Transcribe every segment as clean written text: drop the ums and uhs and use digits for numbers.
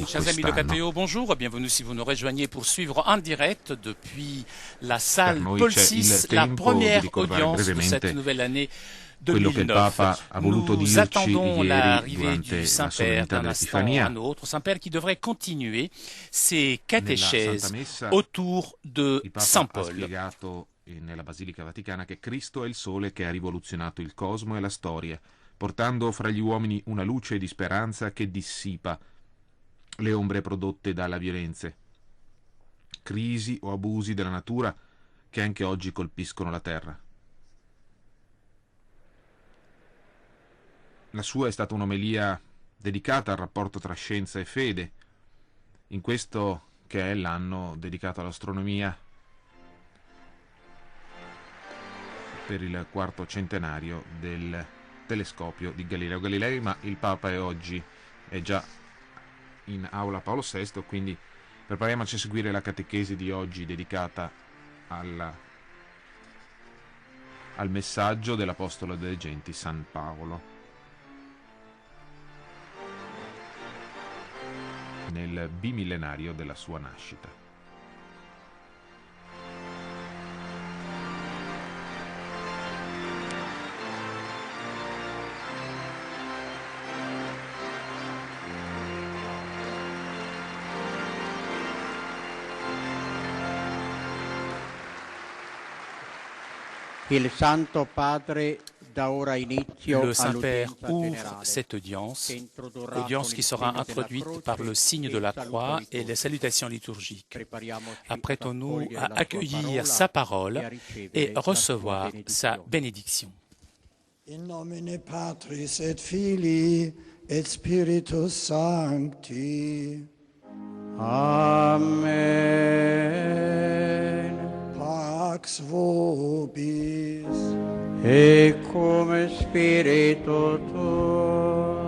Chers amis de KTO, bonjour, bienvenue si vous nous rejoignez pour suivre en direct depuis la salle Paul VI, la première audience de cette nouvelle année quello che il Papa ha voluto Nous dirci attendons ieri l'arrivée durante du la Saint-Père solennità d'un instant à dell'Epifania. un autre, Saint-Père qui devrait continuer ses Nella catéchèses Santa Messa autour de il Papa Saint ha Paul. spiegato nella Basilica Vaticana che Cristo è il sole che ha rivoluzionato il cosmo e la storia, portando fra gli uomini una luce di speranza che dissipa le ombre prodotte dalla violenza, crisi o abusi della natura che anche oggi colpiscono la terra. La sua è stata un'omelia dedicata al rapporto tra scienza e fede, in questo che è l'anno dedicato all'astronomia per il 4° centenario del telescopio di Galileo Galilei, ma il Papa oggi è già in aula Paolo VI, quindi prepariamoci a seguire la catechesi di oggi dedicata al messaggio dell'Apostolo delle Genti San Paolo nel bimillenario della sua nascita. Il Santo Padre dà ora inizio Le Saint-Père all'udienza ouvre generale cette audience, che introdurrà audience con qui il sera segno della introduite croce par le signe de e la saluto croix et liturgico. les salutations liturgiques. Prepariamoci ad Apprêtons-nous accogliere à la sua accueillir parola sa parole e a ricevere et la sua recevoir sa benedizione. bénédiction. In nomine Patris et Filii et Spiritus Sancti. Amen. Pax vobis. E come spirito tuo.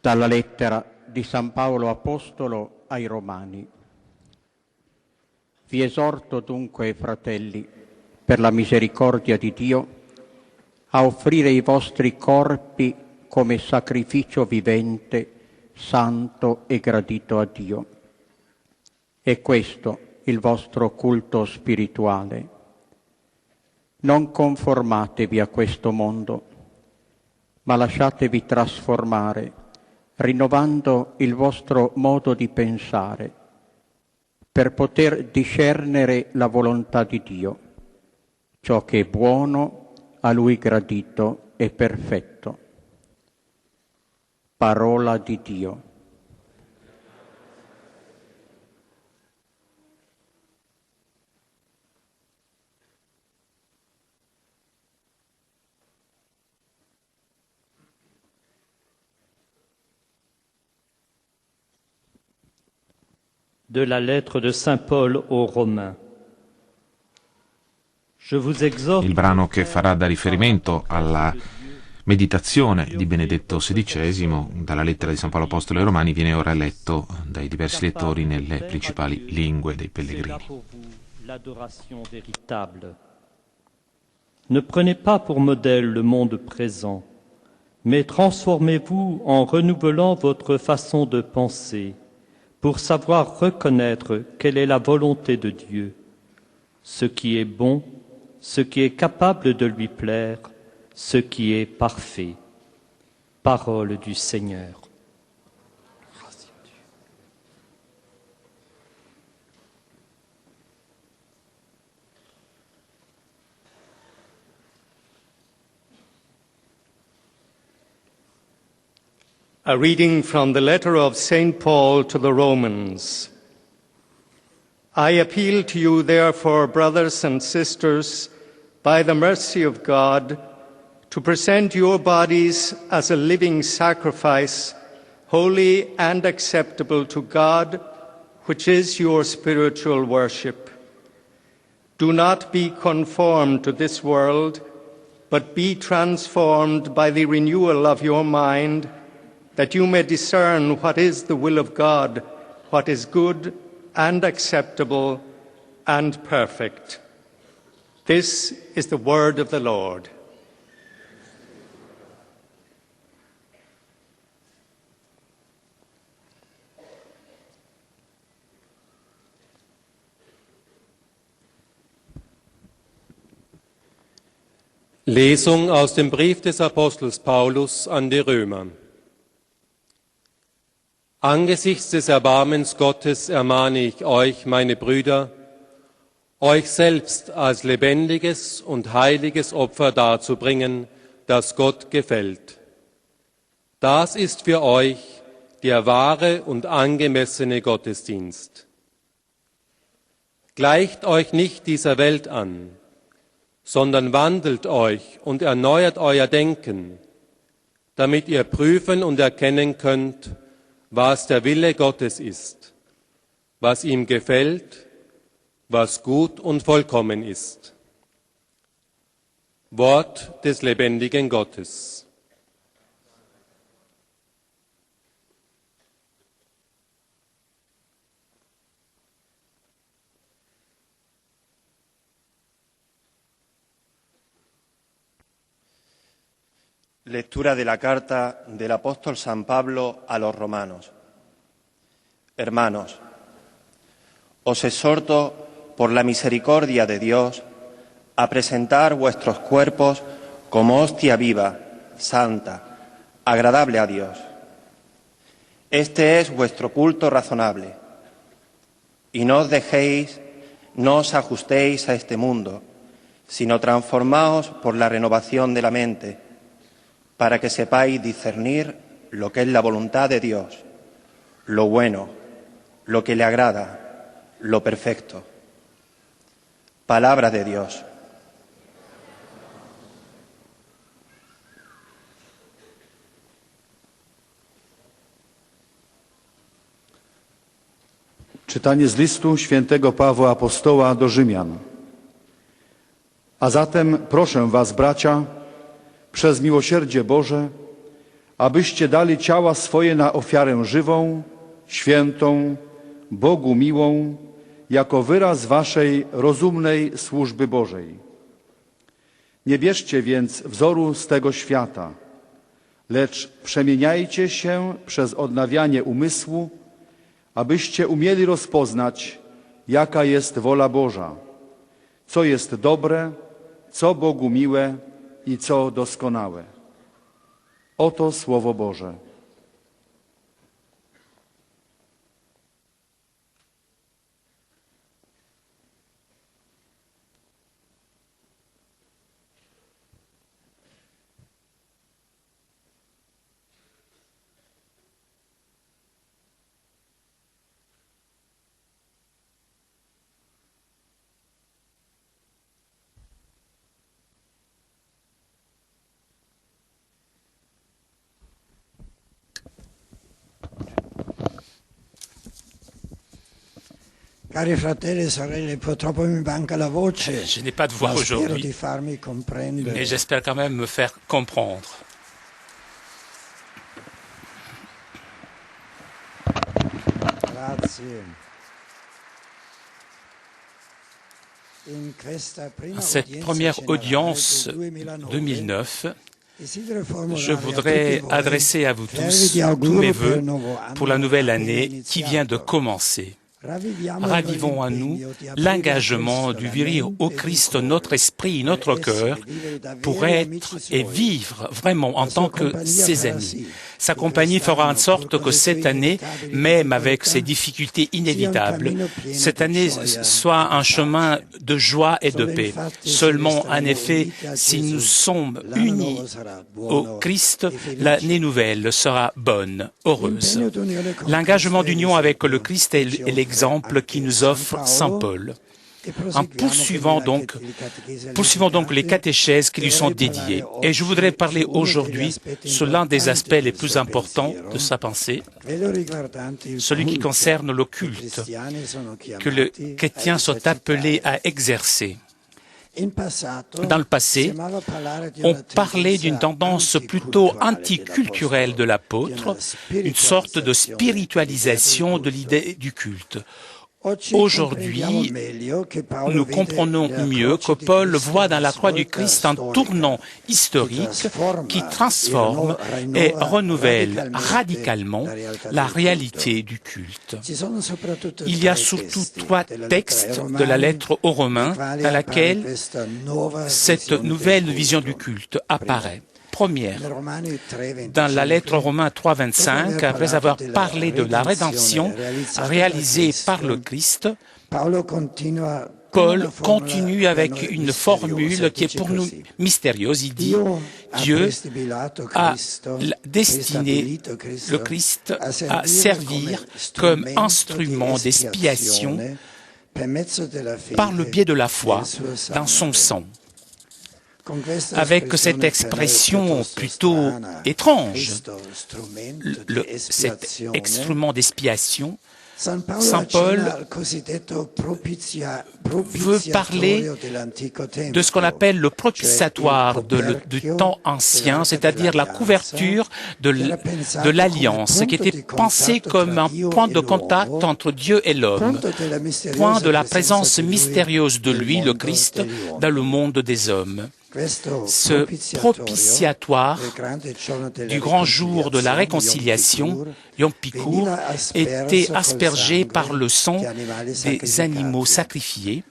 Dalla lettera di San Paolo Apostolo ai Romani. Vi esorto dunque, fratelli, per la misericordia di Dio, a offrire i vostri corpi come sacrificio vivente, santo e gradito a Dio. È questo il vostro culto spirituale. Non conformatevi a questo mondo, ma lasciatevi trasformare, rinnovando il vostro modo di pensare, per poter discernere la volontà di Dio, ciò che è buono, a Lui gradito e perfetto. Parola di Dio. De la lettre de Saint Paul aux Romains. Je vous exhorte. Il brano che farà da riferimento alla meditazione di Benedetto XVI dalla lettera di San Paolo Apostolo ai Romani viene ora letto dai diversi lettori nelle principali lingue dei pellegrini. L'adoration véritable. Ne prenez pas pour modèle le monde présent, mais transformez-vous en renouvelant votre façon de penser, pour savoir reconnaître quelle est la volonté de Dieu, ce qui est bon, ce qui est capable de lui plaire, ce qui est parfait. Parole du Seigneur. A reading from the letter of St. Paul to the Romans. I appeal to you, therefore, brothers and sisters, by the mercy of God, to present your bodies as a living sacrifice, holy and acceptable to God, which is your spiritual worship. Do not be conformed to this world, but be transformed by the renewal of your mind, that you may discern what is the will of God, what is good and acceptable and perfect. This is the word of the Lord. Lesung aus dem Brief des Apostels Paulus an die Römer. Angesichts des Erbarmens Gottes ermahne ich euch, meine Brüder, euch selbst als lebendiges und heiliges Opfer darzubringen, das Gott gefällt. Das ist für euch der wahre und angemessene Gottesdienst. Gleicht euch nicht dieser Welt an, sondern wandelt euch und erneuert euer Denken, damit ihr prüfen und erkennen könnt, was der Wille Gottes ist, was ihm gefällt, was gut und vollkommen ist. Wort des lebendigen Gottes. Lectura de la carta del apóstol San Pablo a los romanos. Hermanos, os exhorto por la misericordia de Dios a presentar vuestros cuerpos como hostia viva, santa, agradable a Dios. Este es vuestro culto razonable. Y no os ajustéis a este mundo, sino transformaos por la renovación de la mente, para que sepáis discernir lo que es la voluntad de Dios, lo bueno, lo que le agrada, lo perfecto. Palabra de Dios. Czytanie z listu świętego Pawła Apostoła do Rzymian. A zatem proszę was, bracia, przez miłosierdzie Boże, abyście dali ciała swoje na ofiarę żywą, świętą, Bogu miłą, jako wyraz waszej rozumnej służby Bożej. Nie bierzcie więc wzoru z tego świata, lecz przemieniajcie się przez odnawianie umysłu, abyście umieli rozpoznać, jaka jest wola Boża, co jest dobre, co Bogu miłe i co doskonałe. Oto Słowo Boże. Cari fratelli e sorelle, purtroppo mi manca la voce. Je n'ai pas de voix aujourd'hui, mais j'espère quand même me faire comprendre. Grazie. À cette première audience 2009, je voudrais adresser à vous tous mes vœux pour la nouvelle année qui vient de commencer. Ravivons à nous l'engagement d'ouvrir au Christ notre esprit et notre cœur pour être et vivre vraiment en tant que ses amis. Sa compagnie fera en sorte que cette année, même avec ses difficultés inévitables, cette année soit un chemin de joie et de paix. Seulement, en effet, si nous sommes unis au Christ, l'année nouvelle sera bonne, heureuse. L'engagement d'union avec le Christ est l'exemple qui nous offre Saint Paul. En poursuivant donc les catéchèses qui lui sont dédiées. Et je voudrais parler aujourd'hui sur l'un des aspects les plus importants de sa pensée, celui qui concerne le culte que les chrétiens sont appelés à exercer. Dans le passé, on parlait d'une tendance plutôt anticulturelle de l'apôtre, une sorte de spiritualisation de l'idée du culte. Aujourd'hui, nous comprenons mieux que Paul voit dans la croix du Christ un tournant historique qui transforme et renouvelle radicalement la réalité du culte. Il y a surtout 3 textes de la lettre aux Romains dans laquelle cette nouvelle vision du culte apparaît. Première, dans la lettre aux Romains 3,25, après avoir parlé de la rédemption réalisée par le Christ, Paul continue avec une formule qui est pour nous mystérieuse. Il dit, Dieu a destiné le Christ à servir comme instrument d'expiation par le biais de la foi dans son sang. Avec cette expression plutôt étrange, cet instrument d'expiation, Saint Paul veut parler de ce qu'on appelle le propitiatoire du temps ancien, c'est-à-dire la couverture de l'alliance, qui était pensée comme un point de contact entre Dieu et l'homme, point de la présence mystérieuse de lui, le Christ, dans le monde des hommes. Ce propitiatoire du grand jour de la réconciliation, Yom Kippour, était aspergé par le sang des animaux sacrifiés,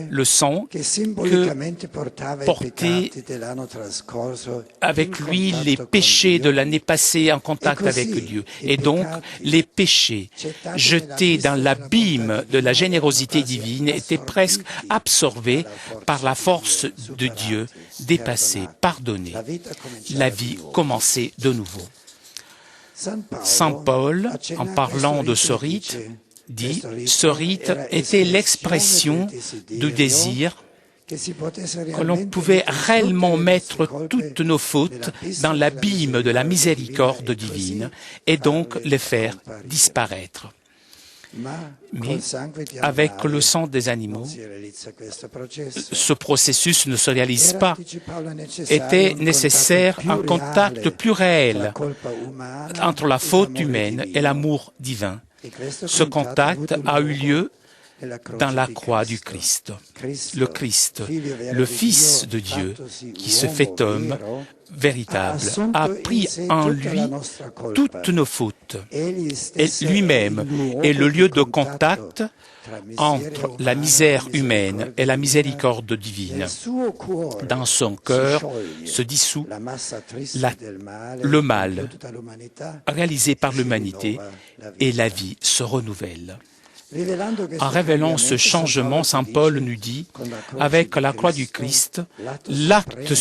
le sang que portaient avec lui les péchés de l'année passée en contact avec Dieu. Et donc, les péchés jetés dans l'abîme de la générosité divine étaient presque absorbés par la force de Dieu, dépassé, pardonné. La vie commençait de nouveau. Saint Paul, en parlant de ce rite, dit « Ce rite était l'expression du désir que l'on pouvait réellement mettre toutes nos fautes dans l'abîme de la miséricorde divine et donc les faire disparaître. » Mais avec le sang des animaux, ce processus ne se réalise pas. Était nécessaire un contact plus réel entre la faute humaine et l'amour divin. Ce contact a eu lieu dans la croix du Christ. Le Christ, le Fils de Dieu, qui se fait homme véritable, a pris en lui toutes nos fautes. Et lui-même est le lieu de contact entre la misère humaine et la miséricorde divine. Dans son cœur se dissout le mal réalisé par l'humanité et la vie se renouvelle. En révélant ce changement, saint Paul nous dit, avec la croix du Christ, l'acte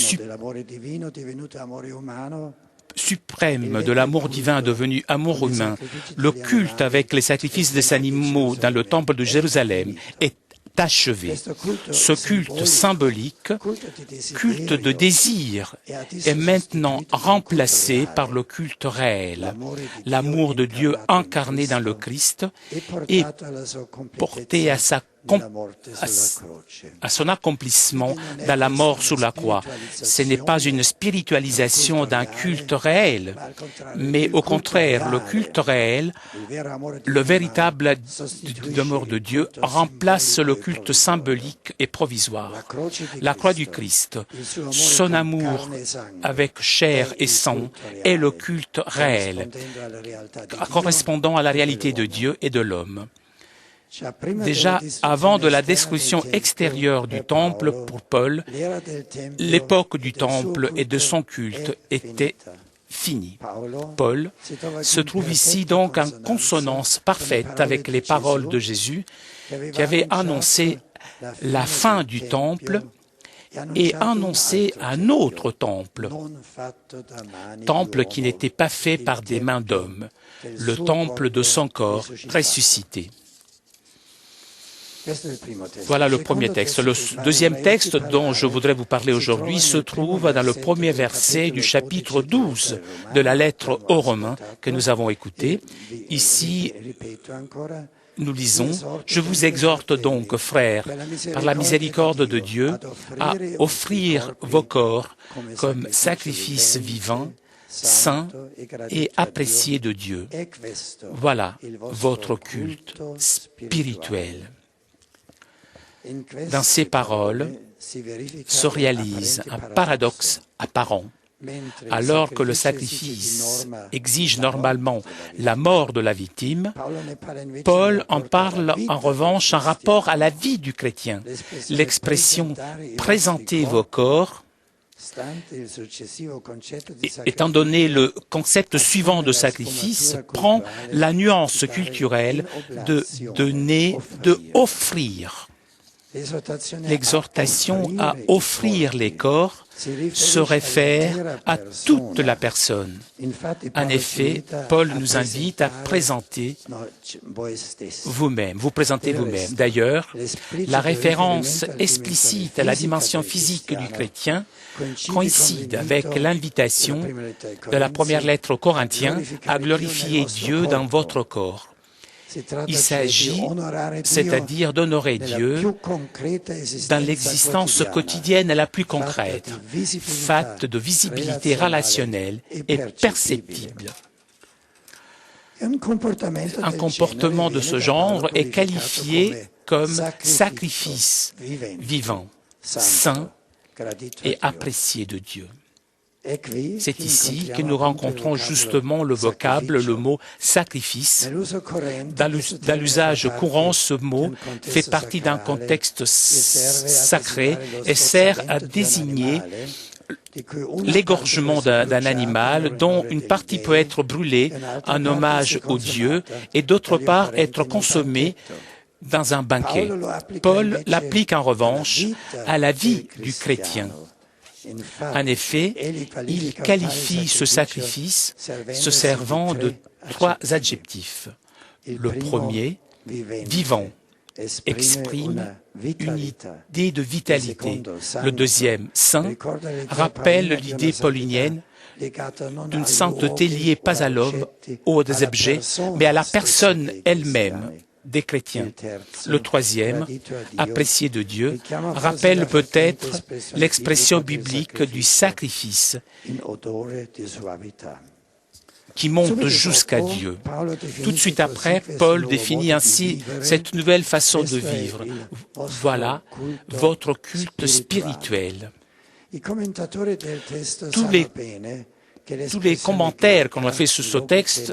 suprême de l'amour divin devenu amour humain, le culte avec les sacrifices des animaux dans le temple de Jérusalem est achevé. Ce culte symbolique, culte de désir, est maintenant remplacé par le culte réel, l'amour de Dieu incarné dans le Christ et porté à son accomplissement dans la mort sur la croix. Ce n'est pas une spiritualisation d'un culte réel, mais au contraire, le culte réel, le véritable amour de Dieu, remplace le culte symbolique et provisoire. La croix du Christ, son amour avec chair et sang, est le culte réel, correspondant à la réalité de Dieu et de l'homme. Déjà, avant de la destruction extérieure du temple pour Paul, l'époque du temple et de son culte était finie. Paul se trouve ici donc en consonance parfaite avec les paroles de Jésus qui avait annoncé la fin du temple et annoncé un autre temple qui n'était pas fait par des mains d'hommes, le temple de son corps ressuscité. Voilà le premier texte. Le deuxième texte dont je voudrais vous parler aujourd'hui se trouve dans le premier verset du chapitre 12 de la lettre aux Romains que nous avons écouté. Ici, nous lisons « Je vous exhorte donc, frères, par la miséricorde de Dieu, à offrir vos corps comme sacrifice vivant, saint et apprécié de Dieu. Voilà votre culte spirituel. Dans ces paroles se réalise un paradoxe apparent. Alors que le sacrifice exige normalement la mort de la victime, Paul en parle en revanche en rapport à la vie du chrétien. L'expression « présentez vos corps » étant donné le concept suivant de sacrifice, prend la nuance culturelle de donner, de offrir. L'exhortation à offrir les corps se réfère à toute la personne. En effet, Paul nous invite à présenter vous-même, vous présenter vous-même. D'ailleurs, la référence explicite à la dimension physique du chrétien coïncide avec l'invitation de la première lettre aux Corinthiens à glorifier Dieu dans votre corps. Il s'agit, c'est-à-dire d'honorer Dieu dans l'existence quotidienne la plus concrète, faite de visibilité relationnelle et perceptible. Un comportement de ce genre est qualifié comme sacrifice vivant, saint et apprécié de Dieu. C'est ici que nous rencontrons justement le vocable, le mot « sacrifice ». Dans l'usage courant, ce mot fait partie d'un contexte sacré et sert à désigner l'égorgement d'un animal dont une partie peut être brûlée en hommage au Dieu et d'autre part être consommée dans un banquet. Paul l'applique en revanche à la vie du chrétien. En effet, il qualifie ce sacrifice se servant de 3 adjectifs. Le premier, vivant, exprime une idée de vitalité. Le deuxième, saint, rappelle l'idée paulinienne d'une sainteté liée pas à l'homme ou aux objets, mais à la personne elle-même des chrétiens. Le troisième, apprécié de Dieu, rappelle peut-être l'expression biblique du sacrifice qui monte jusqu'à Dieu. Tout de suite après, Paul définit ainsi cette nouvelle façon de vivre. Voilà votre culte spirituel. Tous les commentaires qu'on a fait sur ce texte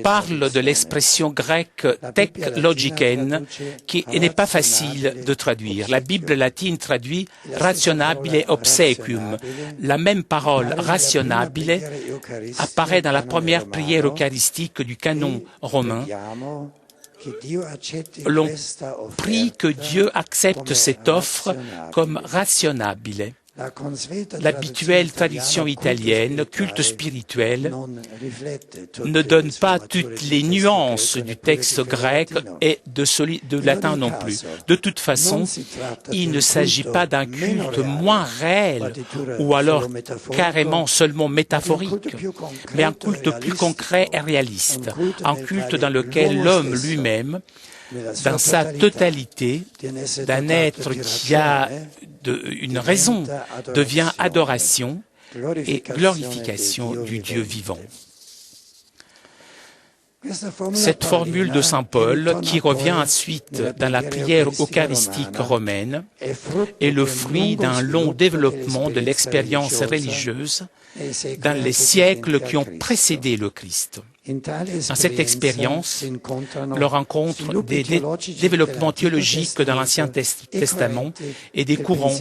parle de l'expression grecque tek logiken qui n'est pas facile de traduire. La Bible latine traduit rationabile obsequium. La même parole rationabile apparaît dans la première prière eucharistique du canon romain. L'on prie que Dieu accepte cette offre comme rationabile. L'habituelle traduction italienne, culte spirituel, ne donne pas toutes les nuances du texte grec et de latin non plus. De toute façon, il ne s'agit pas d'un culte moins réel ou alors carrément seulement métaphorique, mais un culte plus concret et réaliste, un culte dans lequel l'homme lui-même, dans sa totalité, d'un être qui a une raison, devient adoration et glorification du Dieu vivant. Cette formule de saint Paul, qui revient ensuite dans la prière eucharistique romaine, est le fruit d'un long développement de l'expérience religieuse dans les siècles qui ont précédé le Christ. Dans cette expérience, on rencontre des développements théologiques dans l'Ancien Testament et des courants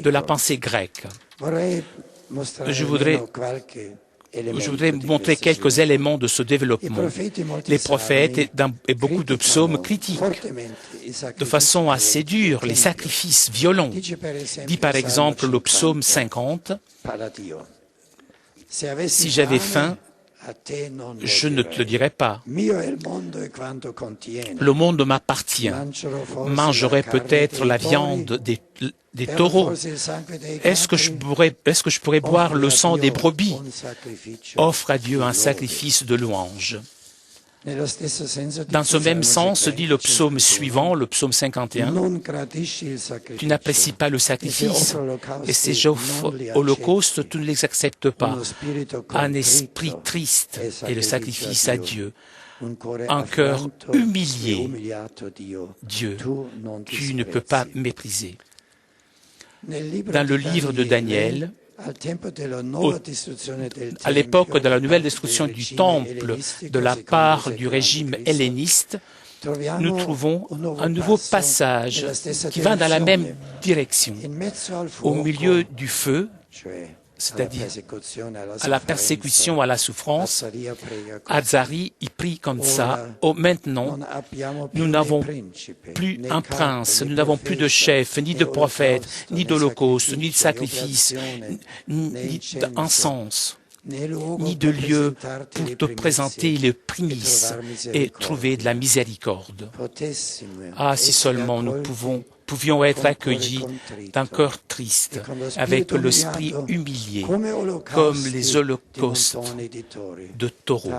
de la pensée grecque. Je voudrais montrer quelques éléments de ce développement. Les prophètes et beaucoup de psaumes critiquent de façon assez dure les sacrifices violents. Dit par exemple le psaume 50, « Si j'avais faim, je ne te le dirai pas. Le monde m'appartient. Mangerai peut-être la viande des taureaux. Est-ce que je pourrais boire le sang des brebis? Offre à Dieu un sacrifice de louange. » Dans ce même sens, dit le psaume suivant, le psaume 51, « Tu n'apprécies pas le sacrifice, et ces holocaustes, tu ne les acceptes pas. Un esprit triste est le sacrifice à Dieu. Un cœur humilié, Dieu, tu ne peux pas mépriser. » Dans le livre de Daniel, à l'époque de la nouvelle destruction du temple de la part du régime helléniste, nous trouvons un nouveau passage qui va dans la même direction. Au milieu du feu, c'est-à-dire à la persécution, à la souffrance, Azarie y prie comme ça. Oh, maintenant, nous n'avons plus un prince, nous n'avons plus de chef, ni de prophète, ni d'holocauste, ni de sacrifice, ni d'encens, ni de lieu pour te présenter les prémices et trouver de la miséricorde. Ah, si seulement nous pouvions être accueillis d'un cœur triste, avec l'esprit humilié, comme les holocaustes de taureaux.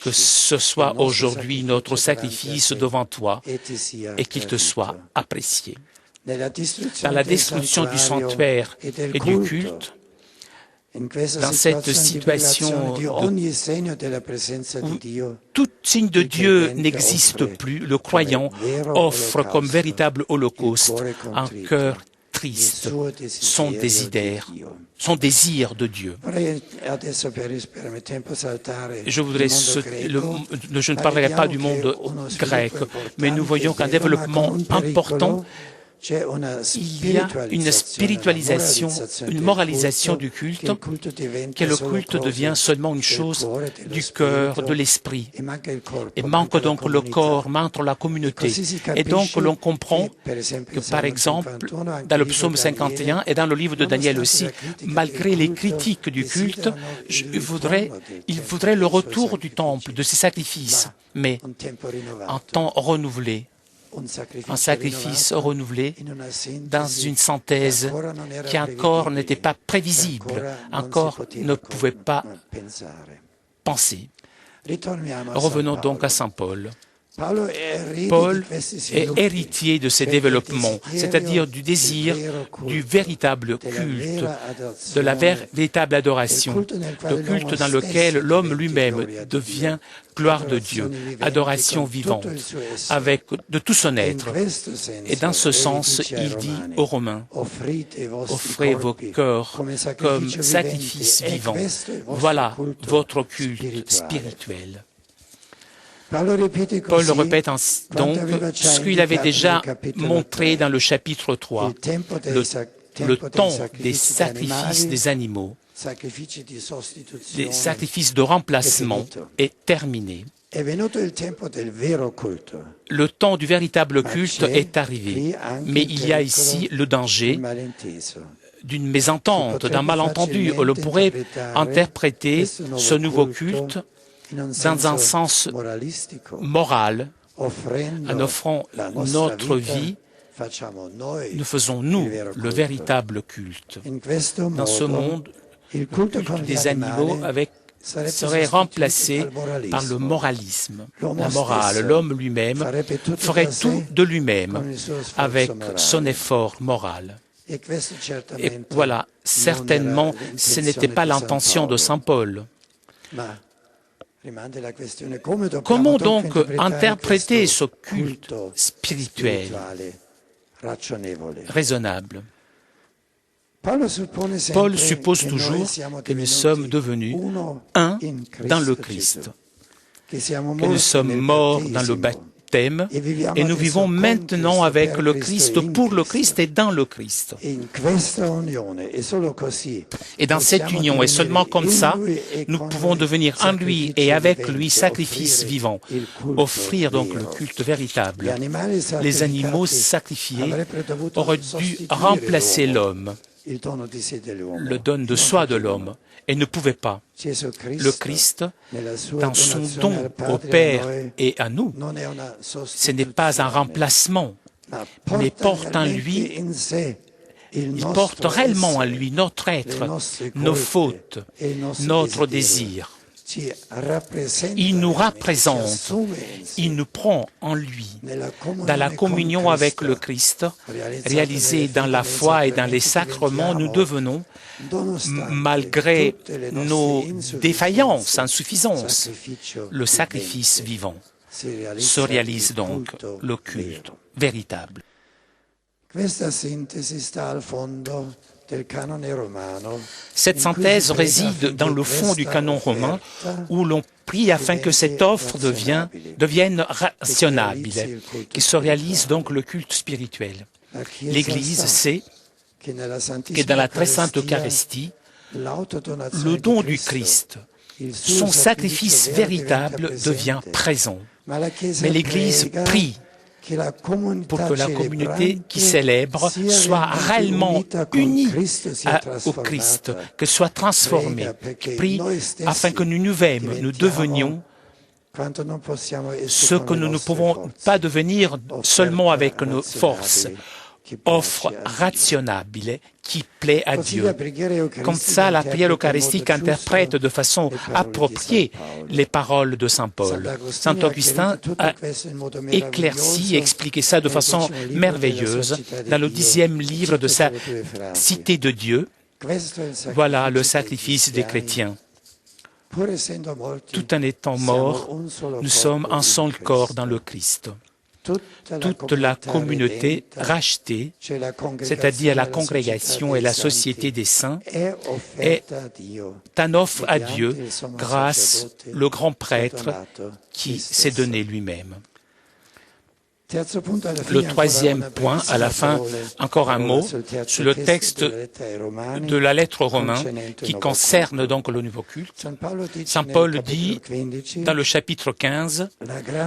Que ce soit aujourd'hui notre sacrifice devant toi et qu'il te soit apprécié. Dans la destruction du sanctuaire et du culte, dans cette situation où tout signe de Dieu n'existe plus, le croyant offre comme véritable holocauste un cœur triste, son désir de Dieu. Je ne parlerai pas du monde grec, mais nous voyons qu'un développement important, il y a une spiritualisation, une moralisation du culte, que le culte devient seulement une chose du cœur, de l'esprit. Et manque donc le corps, manque la communauté. Et donc l'on comprend que, par exemple, dans le psaume 51 et dans le livre de Daniel aussi, malgré les critiques du culte, il voudrait le retour du temple, de ses sacrifices, mais en temps renouvelé. Un sacrifice renouvelé dans une synthèse qui encore n'était pas prévisible, encore ne pouvait pas penser. Revenons donc à Saint Paul. Paul est héritier de ces développements, c'est-à-dire du désir du véritable culte, de la véritable adoration, le culte dans lequel l'homme lui-même devient gloire de Dieu, adoration vivante, avec de tout son être. Et dans ce sens, il dit aux Romains, offrez vos cœurs comme sacrifice vivant. Voilà votre culte spirituel. Paul répète donc ce qu'il avait déjà montré dans le chapitre 3, le temps des sacrifices des animaux, des sacrifices de remplacement est terminé. Le temps du véritable culte est arrivé, mais il y a ici le danger d'une mésentente, d'un malentendu. On pourrait interpréter ce nouveau culte dans un sens moral, en offrant notre vie, nous faisons, nous, le véritable culte. Dans ce monde, le culte des animaux serait remplacé par le moralisme. La morale, l'homme lui-même ferait tout de lui-même avec son effort moral. Et voilà, certainement, ce n'était pas l'intention de Saint Paul. Comment donc interpréter ce culte spirituel raisonnable? Paul suppose toujours que nous sommes devenus un dans le Christ, que nous sommes morts dans le baptême et nous vivons maintenant avec le Christ, pour le Christ et dans le Christ. Et dans cette union, et seulement comme ça, nous pouvons devenir en lui et avec lui sacrifice vivant, offrir donc le culte véritable. Les animaux sacrifiés auraient dû remplacer l'homme, le don de soi de l'homme, et ne pouvaient pas. Le Christ, dans son don au Père et à nous, ce n'est pas un remplacement, mais porte en lui, il porte réellement en lui notre être, nos fautes, notre désir. Il nous représente, il nous prend en lui. Dans la communion avec le Christ, réalisée dans la foi et dans les sacrements, nous devenons, malgré nos défaillances, insuffisances, le sacrifice vivant. Se réalise donc le culte véritable. Cette synthèse réside dans le fond du canon romain où l'on prie afin que cette offre devienne rationnable, qui se réalise donc le culte spirituel. L'Église sait que dans la très sainte Eucharistie, le don du Christ, son sacrifice véritable devient présent. Mais l'Église prie pour que la communauté qui célèbre soit réellement unie au Christ, que soit transformée, qui prie afin que nous-mêmes, nous devenions ce que nous ne pouvons pas devenir seulement avec nos forces, offre rationnable qui plaît à Dieu. Comme ça, la prière eucharistique interprète de façon appropriée les paroles de Saint Paul. Saint Augustin a éclairci et expliqué ça de façon merveilleuse dans le 10e livre de sa Cité de Dieu. Voilà le sacrifice des chrétiens. Tout en étant morts, nous sommes un seul corps dans le Christ. Toute la communauté rachetée, c'est-à-dire la congrégation et la société des saints, est un offre à Dieu grâce au grand prêtre qui s'est donné lui-même. Le troisième point, à la fin, encore un mot sur le texte de la lettre aux Romains qui concerne donc le nouveau culte. Saint Paul dit dans le chapitre 15,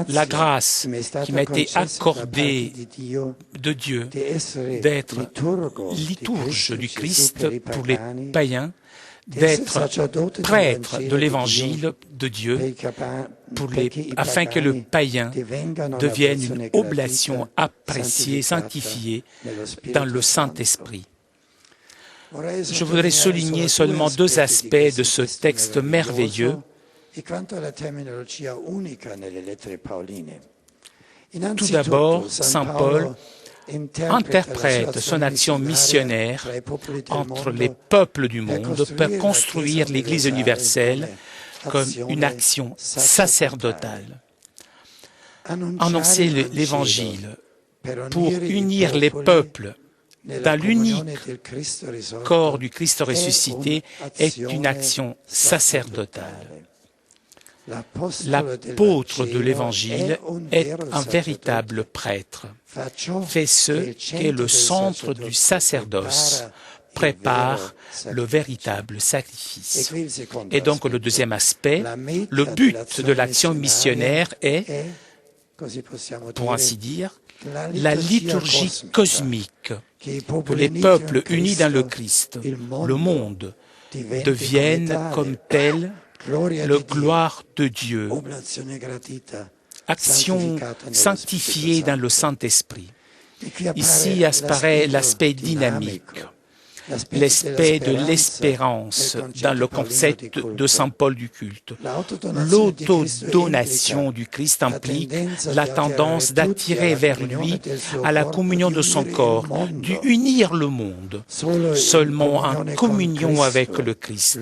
la grâce qui m'a été accordée de Dieu d'être liturge du Christ pour les païens, d'être prêtre de l'évangile de Dieu afin que le païen devienne une oblation appréciée, sanctifiée dans le Saint-Esprit. Je voudrais souligner seulement 2 aspects de ce texte merveilleux. Tout d'abord, Saint Paul interprète son action missionnaire entre les peuples du monde pour construire l'Église universelle comme une action sacerdotale. Annoncer l'Évangile pour unir les peuples dans l'unique corps du Christ ressuscité est une action sacerdotale. L'apôtre de l'Évangile est un véritable prêtre, fait ce qu'est le centre du sacerdoce, prépare le véritable sacrifice. Et donc le deuxième aspect, le but de l'action missionnaire est, pour ainsi dire, la liturgie cosmique, que les peuples unis dans le Christ, le monde, deviennent comme tels la gloire de Dieu, action sanctifiée dans le Saint-Esprit. Ici apparaît l'aspect dynamique, l'aspect de l'espérance dans le concept de Saint Paul du culte. L'autodonation du Christ implique la tendance d'attirer vers lui à la communion de son corps, d'unir le monde. Seulement en communion avec le Christ,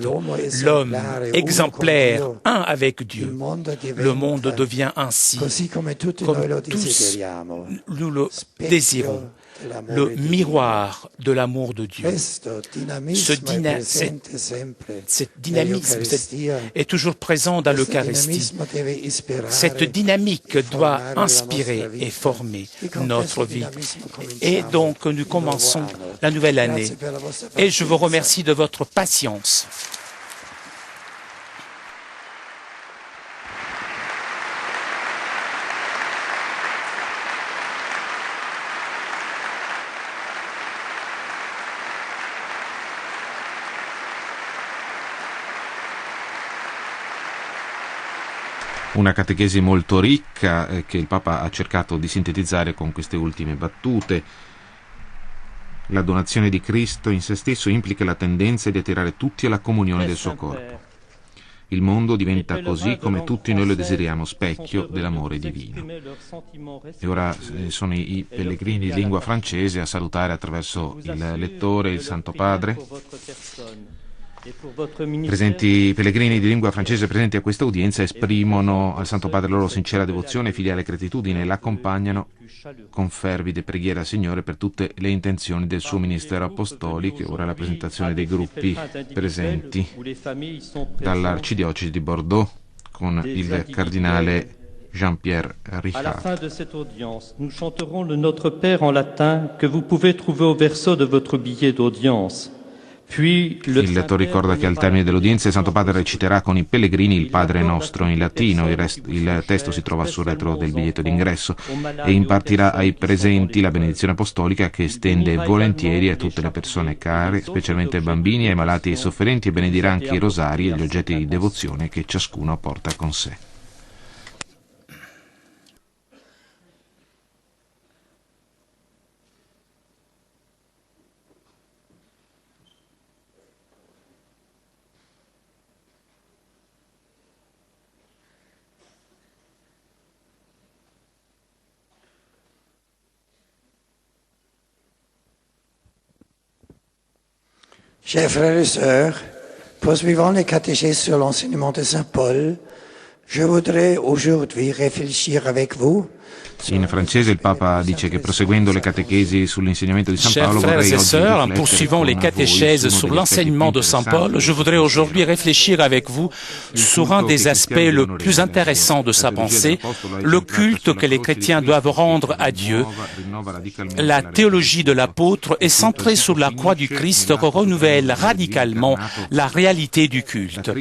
l'homme exemplaire, un avec Dieu, le monde devient ainsi, comme tous nous le désirons, le miroir de l'amour de Dieu. Cette dynamisme est toujours présent dans l'Eucharistie. Cette dynamique doit inspirer et former notre vie. Et donc, nous commençons la nouvelle année. Et je vous remercie de votre patience. Una catechesi molto ricca che il Papa ha cercato di sintetizzare con queste ultime battute. La donazione di Cristo in se stesso implica la tendenza di attirare tutti alla comunione del suo corpo. Il mondo diventa così come tutti noi lo desideriamo, specchio dell'amore divino. E ora sono i pellegrini di lingua francese a salutare attraverso il lettore il Santo Padre. I pellegrini di lingua francese presenti a questa udienza esprimono al Santo Padre la loro sincera devozione e filiale gratitudine e l'accompagnano con fervide preghiere al Signore per tutte le intenzioni del suo ministero apostolico. Ora la presentazione dei gruppi presenti dall'Arcidiocesi di Bordeaux con il cardinale Jean-Pierre Richard. À la fin de cette audience, nous chanterons le Notre Père en latin que vous pouvez trouver au verso de votre billet d'audience. Il letto ricorda che al termine dell'udienza il Santo Padre reciterà con i pellegrini il Padre Nostro in latino, il testo si trova sul retro del biglietto d'ingresso, e impartirà ai presenti la benedizione apostolica che estende volentieri a tutte le persone care, specialmente ai bambini, ai malati e ai sofferenti, e benedirà anche i rosari e gli oggetti di devozione che ciascuno porta con sé. Chers frères et sœurs, poursuivant les catéchèses sur l'enseignement de Saint Paul, je voudrais aujourd'hui réfléchir avec vous. In francese il Papa dice che proseguendo le catechesi sull'insegnamento di San Paolo, Chers frères et sœurs, en poursuivant les catéchèses sur l'enseignement de Saint Paul, je voudrais aujourd'hui réfléchir avec vous sur un des aspects le plus intéressants de sa pensée, le culte que les chrétiens doivent rendre à Dieu. La théologie de l'apôtre est centrée sur la croix du Christ qui renouvelle radicalement la réalité du culte.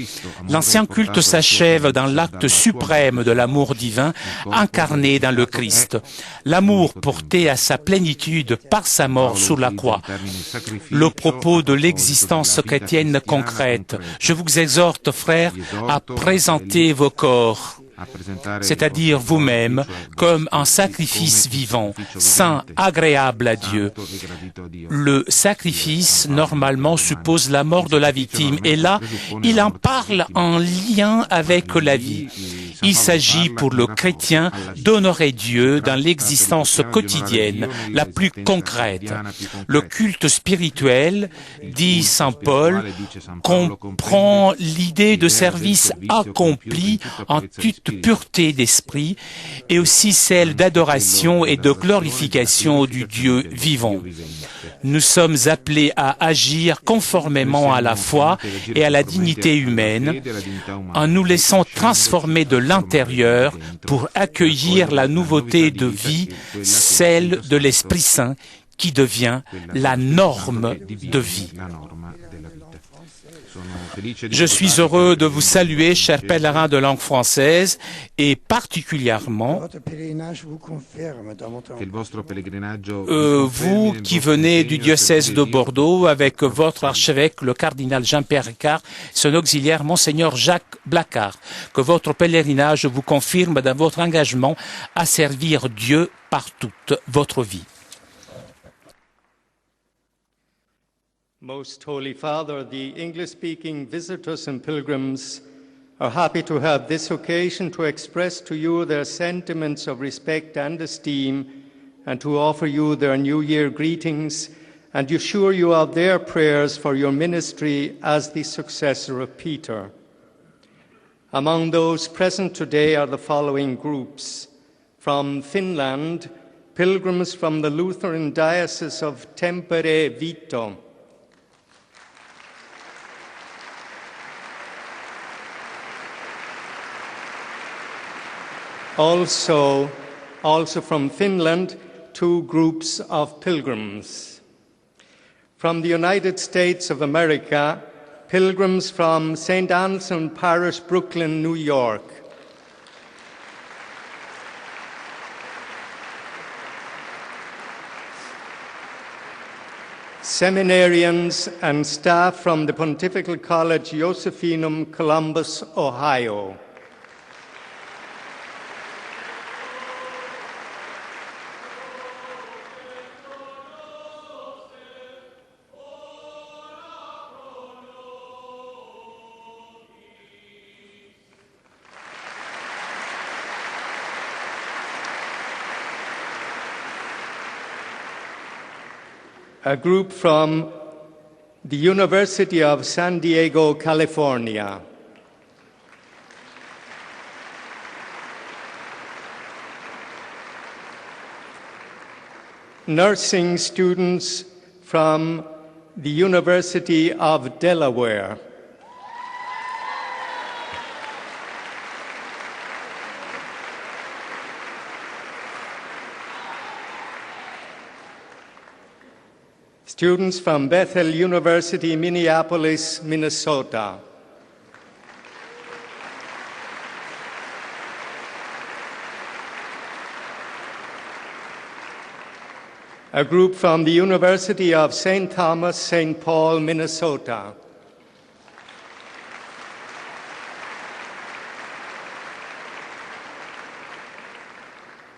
L'ancien culte s'achève dans l'acte suprême de l'amour divin incarné dans le Christ. L'amour porté à sa plénitude par sa mort sur la croix. Le propos de l'existence chrétienne concrète. Je vous exhorte, frères, à présenter vos corps, c'est-à-dire vous-même, comme un sacrifice vivant, saint, agréable à Dieu. Le sacrifice, normalement, suppose la mort de la victime, et là, il en parle en lien avec la vie. Il s'agit pour le chrétien d'honorer Dieu dans l'existence quotidienne, la plus concrète. Le culte spirituel, dit Saint Paul, comprend l'idée de service accompli en toute pureté d'esprit et aussi celle d'adoration et de glorification du Dieu vivant. Nous sommes appelés à agir conformément à la foi et à la dignité humaine en nous laissant transformer de l'intérieur pour accueillir la nouveauté de vie, celle de l'Esprit Saint qui devient la norme de vie. Je suis heureux de vous saluer, chers pèlerins de langue française, et particulièrement vous qui venez du diocèse de Bordeaux avec votre archevêque, le cardinal Jean-Pierre Ricard, son auxiliaire, Monseigneur Jacques Blacard, que votre pèlerinage vous confirme dans votre engagement à servir Dieu par toute votre vie. Most Holy Father, the English-speaking visitors and pilgrims are happy to have this occasion to express to you their sentiments of respect and esteem and to offer you their New Year greetings and assure you of their prayers for your ministry as the successor of Peter. Among those present today are the following groups. From Finland, pilgrims from the Lutheran Diocese of Tampere-Vito. Also from Finland, two groups of pilgrims. From the United States of America, pilgrims from St. Anselm Parish, Brooklyn, New York. Seminarians and staff from the Pontifical College Josephinum, Columbus, Ohio. a group from the University of San Diego, California. Nursing students from the University of Delaware. Students from Bethel University, Minneapolis, Minnesota. A group from the University of St. Thomas, St. Paul, Minnesota.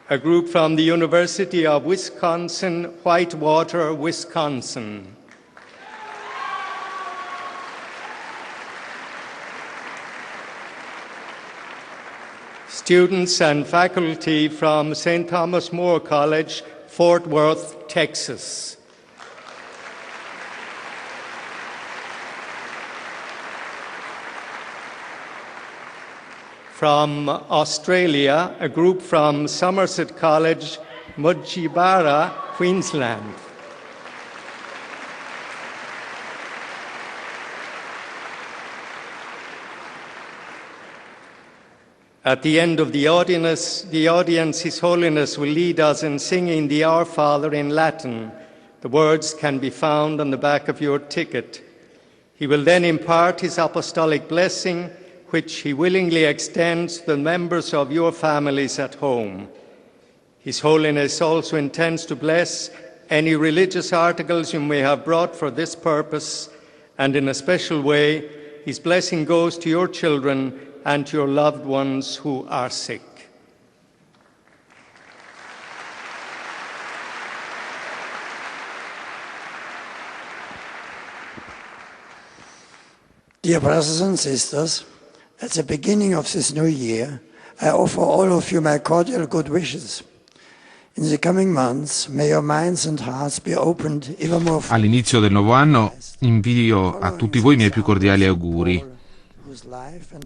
A group from the University of Wisconsin, Whitewater, Wisconsin. Students and faculty from St. Thomas More College, Fort Worth, Texas. From Australia, a group from Somerset College, Mudgeebara, Queensland. At the end of the audience, His Holiness will lead us in singing the Our Father in Latin. The words can be found on the back of your ticket. He will then impart his apostolic blessing, which he willingly extends to the members of your families at home. His Holiness also intends to bless any religious articles you may have brought for this purpose, and in a special way, his blessing goes to your children and to your loved ones who are sick. Dear brothers and sisters, at the beginning of this new year, I offer all of you my cordial good wishes. In the coming months, may your minds and hearts be opened ever more. All'inizio del nuovo anno invio a tutti voi i miei più cordiali auguri.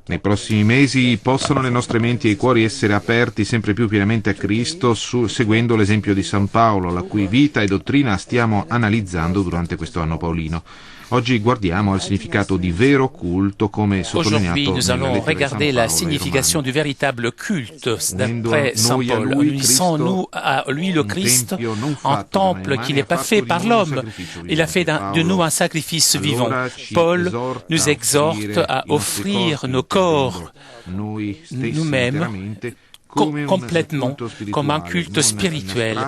Nei prossimi mesi possano le nostre menti e i cuori essere aperti sempre più pienamente a Cristo, seguendo l'esempio di San Paolo, la cui vita e dottrina stiamo analizzando durante questo anno paolino. Oggi guardiamo al significato di vero culto, come sottolineato Aujourd'hui, nous allons regarder la signification du véritable culte d'après Saint Paul. Unissons-nous à lui, le Christ, un temple qui n'est pas fait par l'homme. Il a fait de nous un sacrifice vivant. Paul nous exhorte à offrir nos corps, nous-mêmes, complètement, comme un culte spirituel,